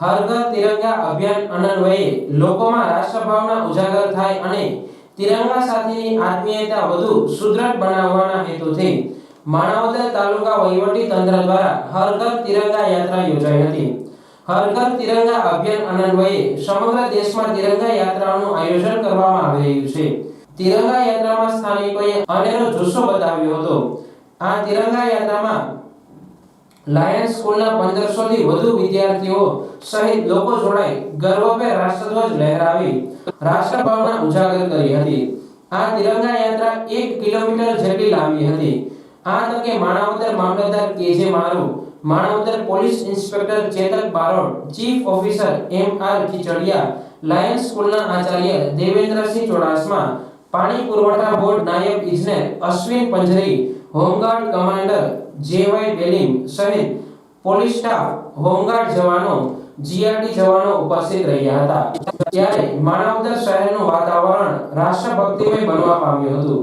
હર ઘર તિરંગા અભિયાન અન્વયે લોકોમાં રાષ્ટ્રભાવના ઉજાગર થાય અને તિરંગા સાથેની આત્મીયતા વધુ સુદૃઢ બનાવવાના હેતુથી માણાવદર તાલુકા વહીવટી તંત્ર દ્વારા હર ઘર તિરંગા યાત્રા યોજાઈ હતી। હર ઘર તિરંગા અભિયાન અન્વયે સમગ્ર દેશમાં તિરંગા યાત્રાનું આયોજન કરવામાં આવી રહ્યું છે। તિરંગા યાત્રામાં સ્થાનિકોએ અનેરો જુસ્સો બતાવ્યો હતો। આ તિરંગા યાત્રામાં લાયન્સ સ્કૂલના 1500 થી વધુ વિદ્યાર્થીઓ સહિત લોકો જોડાઈ ગર્વભેર રાષ્ટ્રધ્વજ લહેરાવી રાષ્ટ્રભાવના ઉજાગર કરી હતી। આ તિરંગા યાત્રા 1 કિલોમીટર જેટલી લાંબી હતી। આ તકે માણાવદર મામલતદાર K J Maru, Manavadar police inspector Chetak Barot, chief officer MR Khichadiya, Lions સ્કૂલના આચાર્ય દેવેન્દ્રસિંહ ચોડાસમા, પાણી પુરવઠા બોર્ડ નાયબ ઇજનેર Ashwin Panjari, home guard commander JY Belim સહિત પોલીસ સ્ટાફ, હોમગાર્ડ જવાનો, GRD જવાનો ઉપસ્થિત રહ્યા હતા। ત્યારે માણાવદર શહેરનું વાતાવરણ રાષ્ટ્રભક્તિમય બનવા પામ્યું હતું।